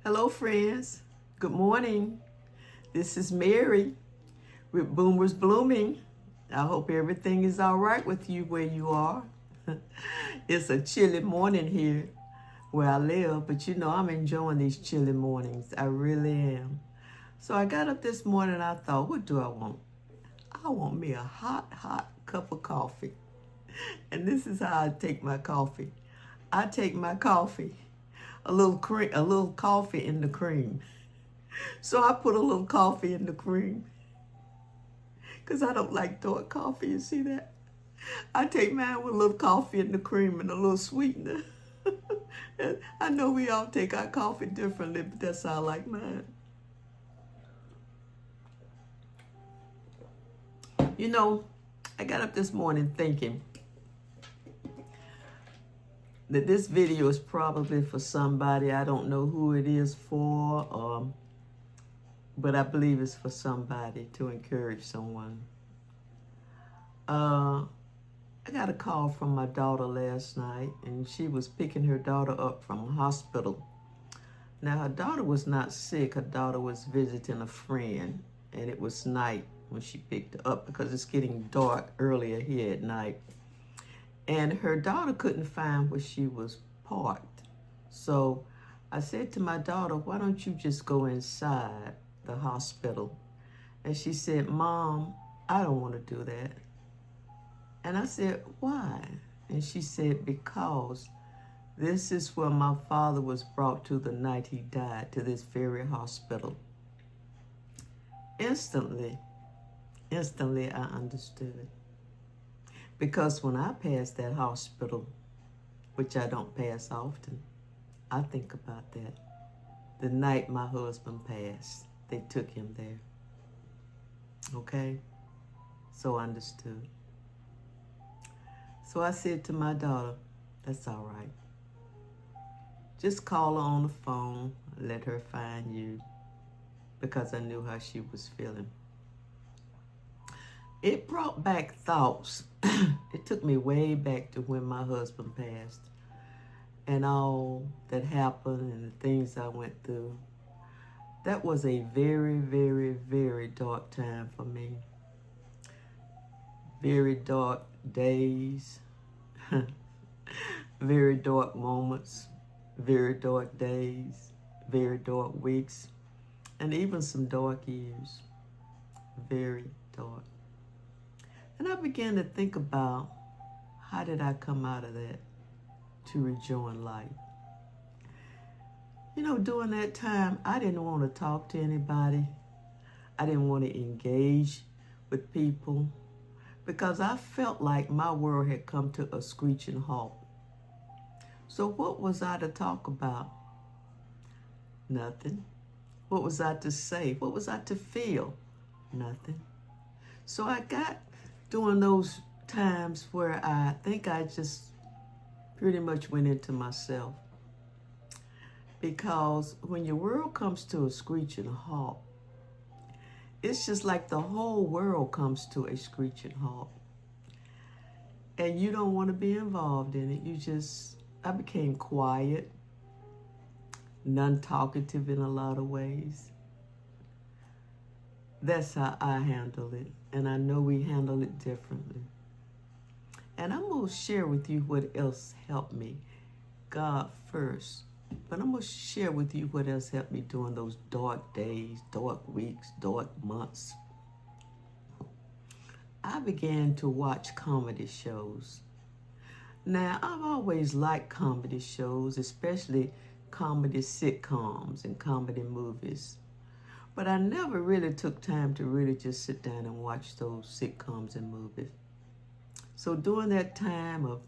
Hello, friends. Good morning. This is Mary with Boomers Blooming. I hope everything is all right with you where you are. It's a chilly morning here where I live, but I'm enjoying these chilly mornings. I really am. So I got up this morning and I thought, what do I want? I want me a hot cup of coffee. And this is how I take my coffee. I take my coffee, a little coffee in the cream. So I put a little coffee in the cream because I don't like dark coffee. You see that? I take mine with a little coffee in the cream and a little sweetener. I know we all take our coffee differently, but that's how I like mine. I got up this morning thinking that this video is probably for somebody. I don't know who it is for, but I believe it's for somebody to encourage someone. I got a call from my daughter last night, and she was picking her daughter up from the hospital. Now, her daughter was not sick. Her daughter was visiting a friend, and it was night when she picked her up because it's getting dark earlier here at night. And her daughter couldn't find where she was parked. So I said to my daughter, why don't you just go inside the hospital? And she said, Mom, I don't want to do that. And I said, why? And she said, because this is where my father was brought to the night he died, to this very hospital. Instantly, I understood. Because when I pass that hospital, which I don't pass often, I think about that. The night my husband passed, they took him there. Okay? So I understood. So I said to my daughter, that's all right. Just call her on the phone, let her find you, because I knew how she was feeling. It brought back thoughts. It took me way back to when my husband passed and all that happened and the things I went through. That was a very, very, very dark time for me. Very dark days, very dark moments, very dark days, very dark weeks, and even some dark years. Very dark. And I began to think about, how did I come out of that to rejoin life? During that time, I didn't want to talk to anybody. I didn't want to engage with people because I felt like my world had come to a screeching halt. So what was I to talk about? Nothing. What was I to say? What was I to feel? Nothing. So I got during those times where I think I just pretty much went into myself. Because when your world comes to a screeching halt, it's just like the whole world comes to a screeching halt. And you don't want to be involved in it. I became quiet, non-talkative in a lot of ways. That's how I handle it. And I know we handle it differently. And I'm going to share with you what else helped me. God first. But I'm going to share with you what else helped me during those dark days, dark weeks, dark months. I began to watch comedy shows. Now, I've always liked comedy shows, especially comedy sitcoms and comedy movies. But I never really took time to really just sit down and watch those sitcoms and movies. So during that time of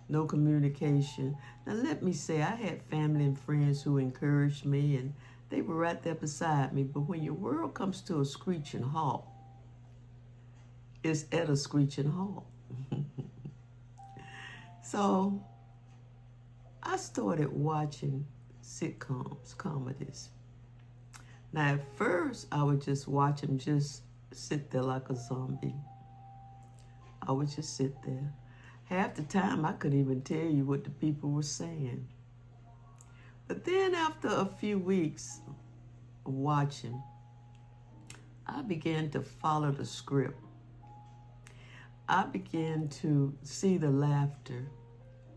no communication, now let me say I had family and friends who encouraged me and they were right there beside me. But when your world comes to a screeching halt, it's at a screeching halt. So I started watching sitcoms, comedies. Now, at first, I would just watch them just sit there like a zombie. I would just sit there. Half the time, I couldn't even tell you what the people were saying. But then after a few weeks of watching, I began to follow the script. I began to see the laughter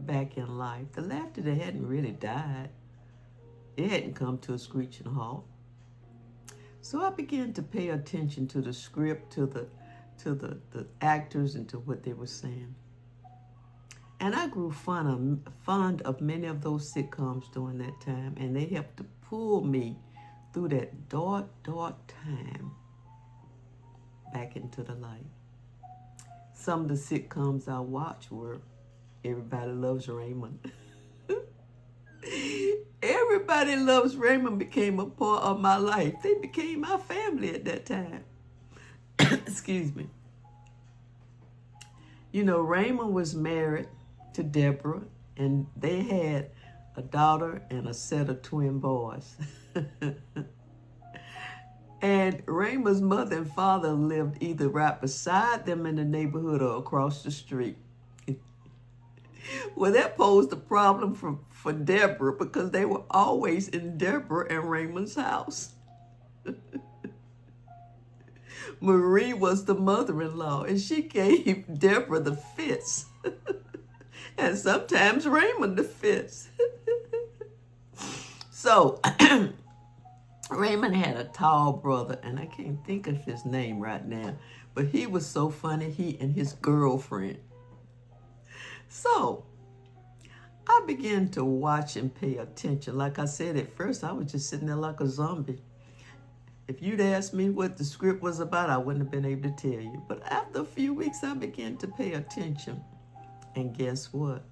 back in life. The laughter that hadn't really died. It hadn't come to a screeching halt. So I began to pay attention to the script, to the actors, and to what they were saying. And I grew fond of many of those sitcoms during that time, and they helped to pull me through that dark, dark time back into the light. Some of the sitcoms I watched were Everybody Loves Raymond. Everybody Loves Raymond became a part of my life. They became my family at that time. Excuse me. You know, Raymond was married to Deborah, and they had a daughter and a set of twin boys. And Raymond's mother and father lived either right beside them in the neighborhood or across the street. Well, that posed a problem for Deborah because they were always in Deborah and Raymond's house. Marie was the mother-in-law, and she gave Deborah the fits. And sometimes Raymond the fits. So, Raymond had a tall brother, and I can't think of his name right now, but he was so funny, he and his girlfriend. So, I began to watch and pay attention. Like I said, at first, I was just sitting there like a zombie. If you'd asked me what the script was about, I wouldn't have been able to tell you. But after a few weeks, I began to pay attention. And guess what?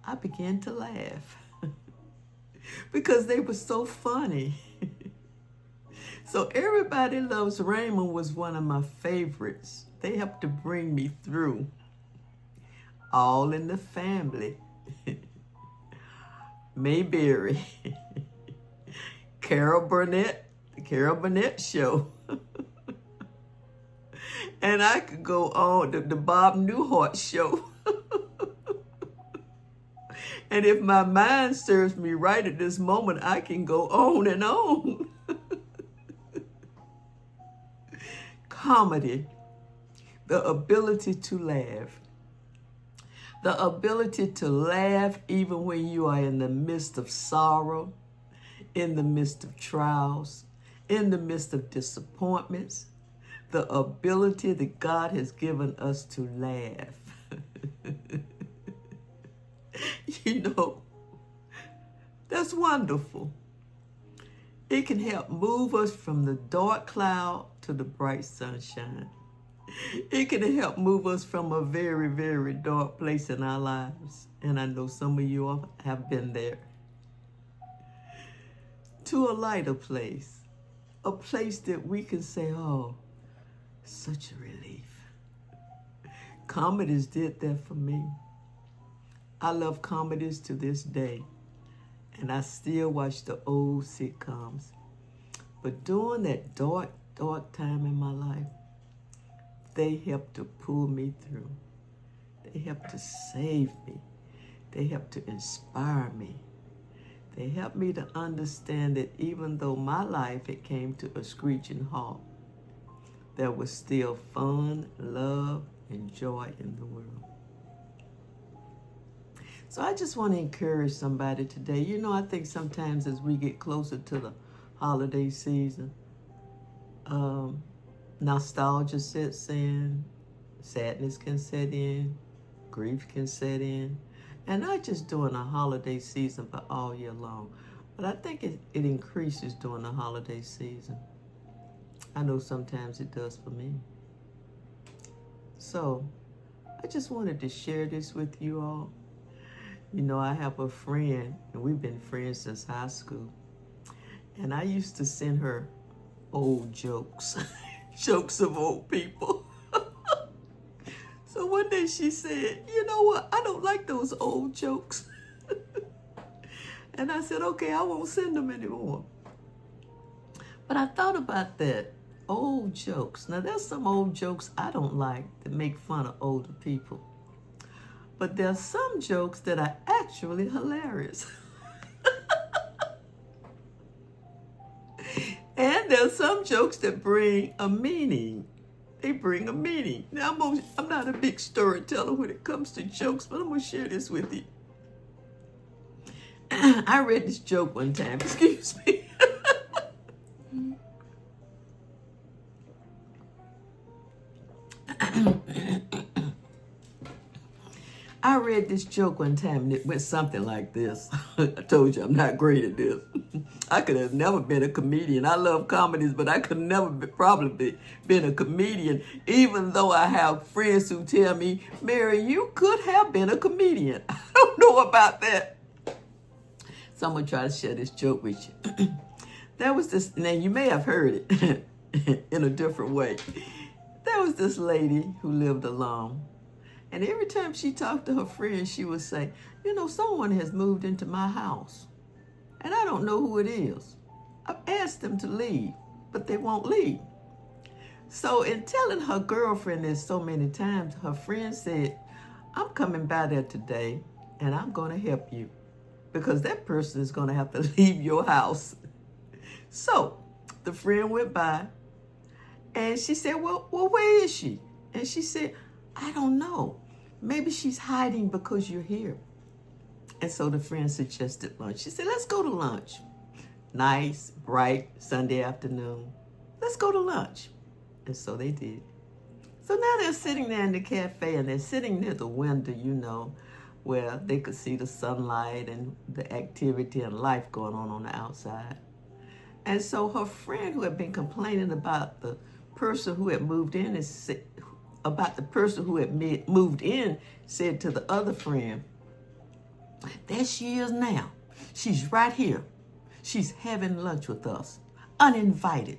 I began to laugh. Because they were so funny. So Everybody Loves Raymond was one of my favorites. They helped to bring me through. All in the Family. Mayberry. Carol Burnett. The Carol Burnett Show. And I could go on the Bob Newhart Show. And if my mind serves me right at this moment, I can go on and on. Comedy, the ability to laugh. The ability to laugh even when you are in the midst of sorrow, in the midst of trials, in the midst of disappointments. The ability that God has given us to laugh. You know, that's wonderful. It can help move us from the dark cloud to the bright sunshine. It can help move us from a very, very dark place in our lives. And I know some of you all have been there. To a lighter place. A place that we can say, oh, such a relief. Comedies did that for me. I love comedies to this day, and I still watch the old sitcoms. But during that dark, dark time in my life, they helped to pull me through. They helped to save me. They helped to inspire me. They helped me to understand that even though my life had came to a screeching halt, there was still fun, love, and joy in the world. So I just want to encourage somebody today. You know, I think sometimes as we get closer to the holiday season, nostalgia sets in, sadness can set in, grief can set in, and not just during the holiday season, but all year long. But I think it increases during the holiday season. I know sometimes it does for me. So I just wanted to share this with you all. You know, I have a friend, and we've been friends since high school. And I used to send her old jokes, jokes of old people. So one day she said, you know what, I don't like those old jokes. And I said, okay, I won't send them anymore. But I thought about that, old jokes. Now there's some old jokes I don't like that make fun of older people. But there's some jokes that are actually hilarious. And there's some jokes that bring a meaning. They bring a meaning. Now, I'm not a big storyteller when it comes to jokes, but I'm going to share this with you. I read this joke one time. Excuse me. I read this joke one time and it went something like this. I told you I'm not great at this. I could have never been a comedian. I love comedies, but I could never probably been a comedian, even though I have friends who tell me, Mary, you could have been a comedian. I don't know about that. So I'm going to try to share this joke with you. There was this, now you may have heard it in a different way. There was this lady who lived alone. And every time she talked to her friends, she would say, you know, someone has moved into my house. And I don't know who it is. I've asked them to leave, but they won't leave. So in telling her girlfriend this so many times, her friend said, I'm coming by there today, and I'm going to help you. Because that person is going to have to leave your house. So the friend went by, and she said, well, where is she? And she said, I don't know. Maybe she's hiding because you're here. And so the friend suggested lunch. She said, let's go to lunch. Nice, bright Sunday afternoon. Let's go to lunch. And so they did. So now they're sitting there in the cafe, and they're sitting near the window, you know, where they could see the sunlight and the activity and life going on the outside. And so her friend, who had been complaining about the person who had moved in, said to the other friend, there she is now. She's right here. She's having lunch with us, uninvited.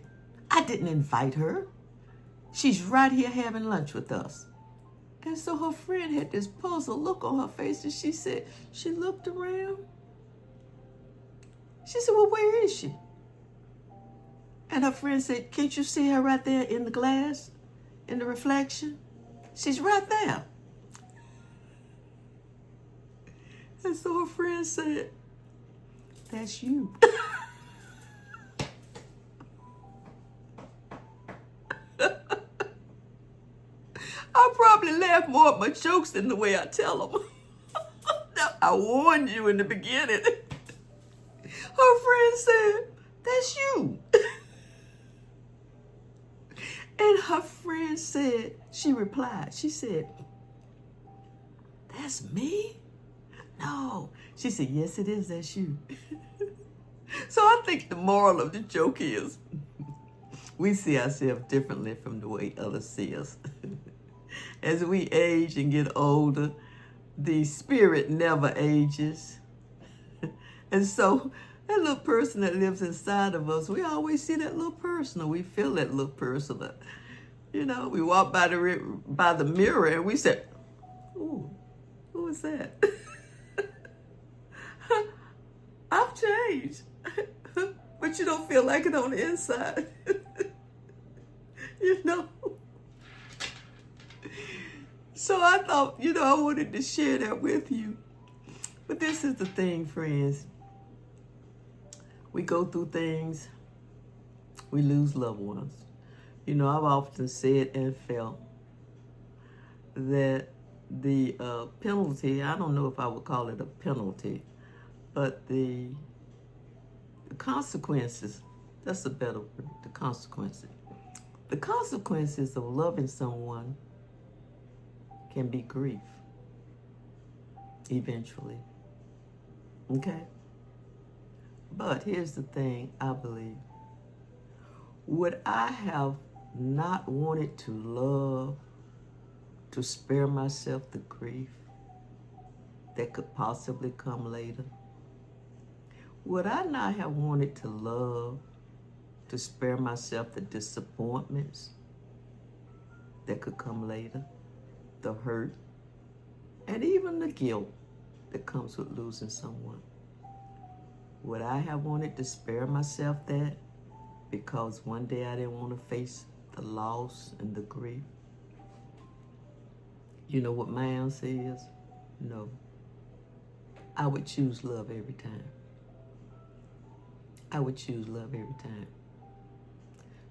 I didn't invite her. She's right here having lunch with us. And so her friend had this puzzled look on her face, and she said, she looked around. She said, well, where is she? And her friend said, can't you see her right there in the glass, in the reflection? She's right there. And so her friend said, that's you. I probably laugh more at my jokes than the way I tell them. I warned you in the beginning. Her friend said, that's you. And her friend said, she replied, she said, that's me? No. She said, yes, it is, that's you. So I think the moral of the joke is, we see ourselves differently from the way others see us. As we age and get older, the spirit never ages. And so that little person that lives inside of us, we always see that little person, or we feel that little person. You know, we walk by the mirror and we say, ooh, who is that? I've changed. But you don't feel like it on the inside. You know? So I thought, you know, I wanted to share that with you. But this is the thing, friends. We go through things. We lose loved ones. You know, I've often said and felt that the penalty, I don't know if I would call it a penalty, but the consequences, that's a better word, the consequences. The consequences of loving someone can be grief, eventually. Okay? But here's the thing, I believe. Would I have not wanted to love, to spare myself the grief that could possibly come later? Would I not have wanted to love, to spare myself the disappointments that could come later, the hurt, and even the guilt that comes with losing someone? Would I have wanted to spare myself that because one day I didn't want to face the loss and the grief? You know what my answer is? No. I would choose love every time. I would choose love every time.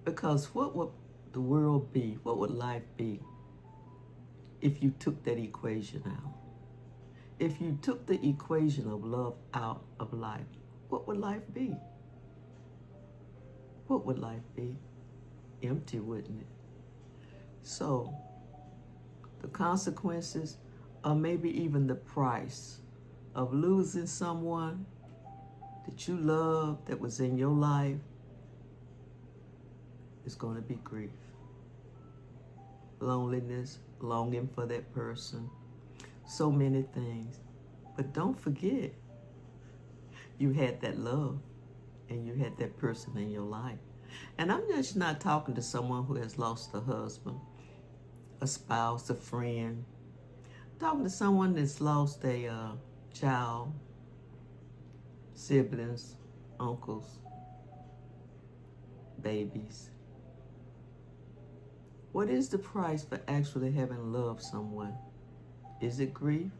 Because what would the world be? What would life be if you took that equation out? If you took the equation of love out of life, what would life be? What would life be? Empty, wouldn't it? So, the consequences, or maybe even the price of losing someone that you love, that was in your life, is going to be grief, loneliness, longing for that person, so many things. But don't forget, you had that love and you had that person in your life. And I'm just not talking to someone who has lost a husband, a spouse, a friend. I'm talking to someone that's lost a child, siblings, uncles, babies. What is the price for actually having loved someone? Is it grief?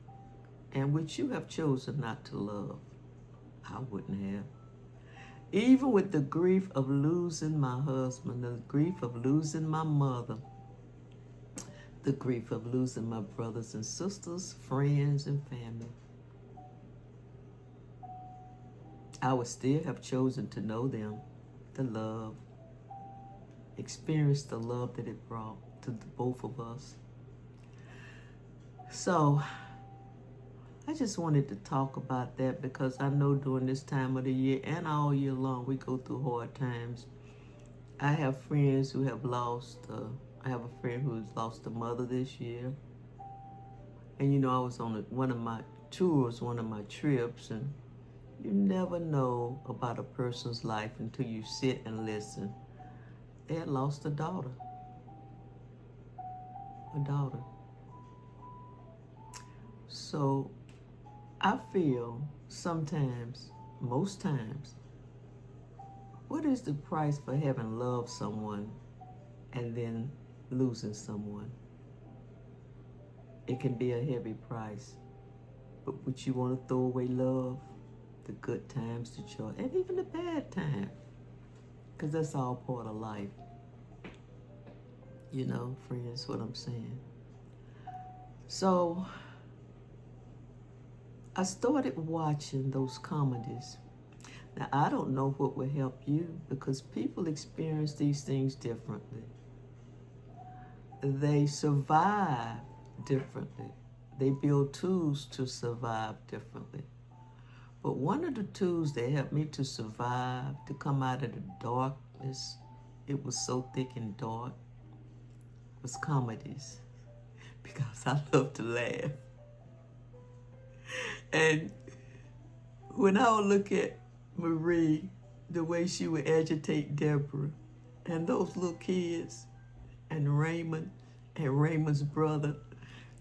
And which you have chosen not to love? I wouldn't have. Even with the grief of losing my husband, the grief of losing my mother, the grief of losing my brothers and sisters, friends and family, I would still have chosen to know them, the love, experience the love that it brought to the both of us. So I just wanted to talk about that because I know during this time of the year and all year long we go through hard times. I have friends who have lost, I have a friend who's lost a mother this year. And you know, I was on one of my tours, one of my trips, and you never know about a person's life until you sit and listen. They had lost a daughter. A daughter. So I feel sometimes, most times, what is the price for having loved someone and then losing someone? It can be a heavy price. But would you want to throw away love, the good times, the joy, and even the bad times? Because that's all part of life. You know, friends, what I'm saying. So I started watching those comedies. Now, I don't know what will help you because people experience these things differently. They survive differently. They build tools to survive differently. But one of the tools that helped me to survive, to come out of the darkness, it was so thick and dark, was comedies. Because I love to laugh. And when I would look at Marie, the way she would agitate Deborah, and those little kids, and Raymond, and Raymond's brother,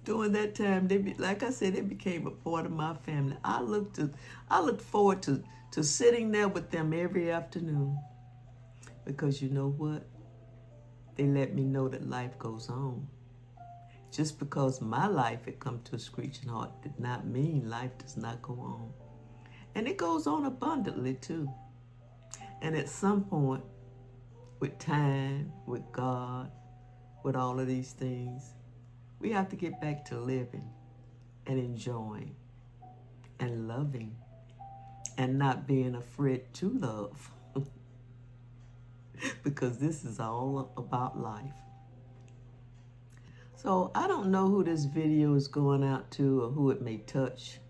during that time, like I said, they became a part of my family. I looked forward to sitting there with them every afternoon. Because you know what? They let me know that life goes on. Just because my life had come to a screeching halt did not mean life does not go on. And it goes on abundantly too. And at some point, with time, with God, with all of these things, we have to get back to living and enjoying and loving and not being afraid to love. Because this is all about life. So I don't know who this video is going out to or who it may touch.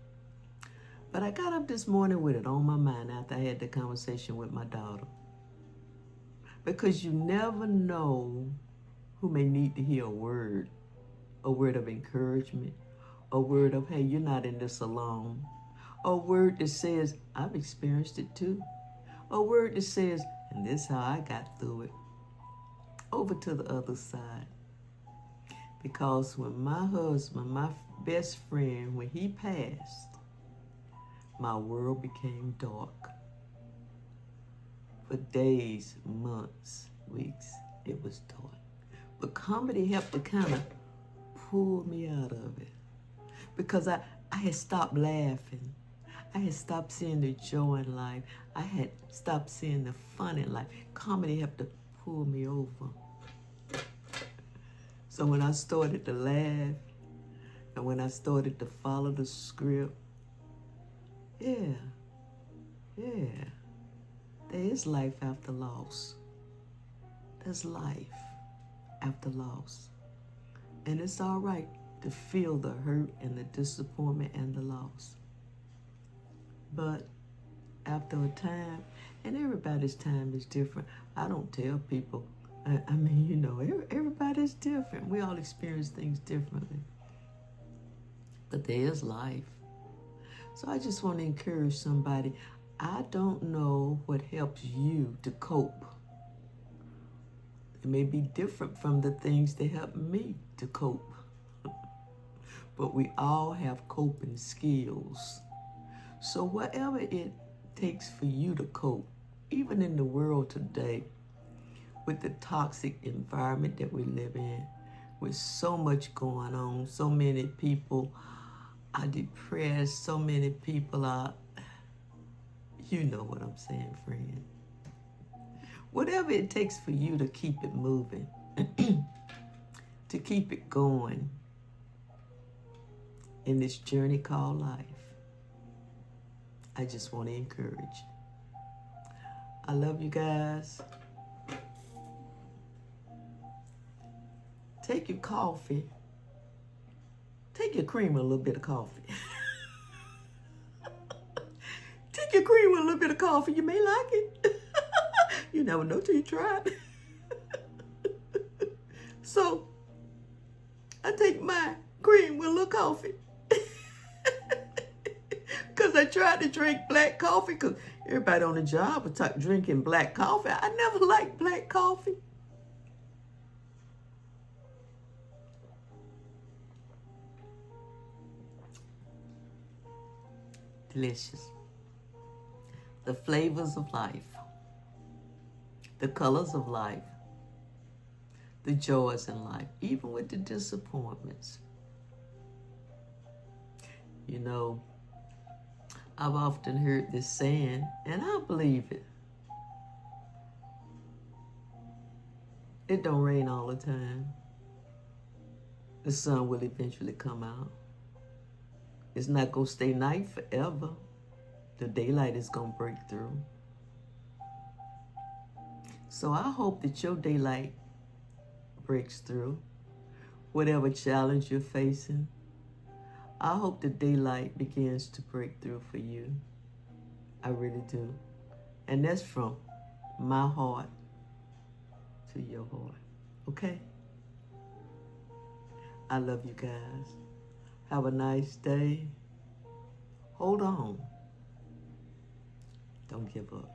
But I got up this morning with it on my mind after I had the conversation with my daughter. Because you never know who may need to hear a word of encouragement, a word of, hey, you're not in this alone. A word that says, I've experienced it too. A word that says, and this is how I got through it. Over to the other side. Because when my husband, my best friend, when he passed, my world became dark. For days, months, weeks, it was dark. But comedy helped to kind of pull me out of it. Because I had stopped laughing. I had stopped seeing the joy in life. I had stopped seeing the fun in life. Comedy helped to pull me over. So when I started to laugh, and when I started to follow the script, yeah, there is life after loss. There's life after loss. And it's all right to feel the hurt and the disappointment and the loss. But after a time, and everybody's time is different. I don't tell people, I mean, you know, everybody's different. We all experience things differently. But there is life. So I just want to encourage somebody. I don't know what helps you to cope. It may be different from the things that help me to cope. But we all have coping skills. So whatever it takes for you to cope, even in the world today, with the toxic environment that we live in, with so much going on, so many people are depressed, so many people are, you know what I'm saying, friend. Whatever it takes for you to keep it moving, to keep it going in this journey called life, I just want to encourage. I love you guys. Take your coffee. Take your cream with a little bit of coffee. Take your cream with a little bit of coffee. You may like it. You never know till you try it. So, I take my cream with a little coffee. Because I tried to drink black coffee, because everybody on the job was drinking black coffee. I never liked black coffee. Delicious. The flavors of life, the colors of life, the joys in life, even with the disappointments. You know, I've often heard this saying, and I believe it. It don't rain all the time. The sun will eventually come out. It's not going to stay night forever. The daylight is going to break through. So I hope that your daylight breaks through. Whatever challenge you're facing, I hope the daylight begins to break through for you. I really do. And that's from my heart to your heart. Okay? I love you guys. Have a nice day. Hold on. Don't give up.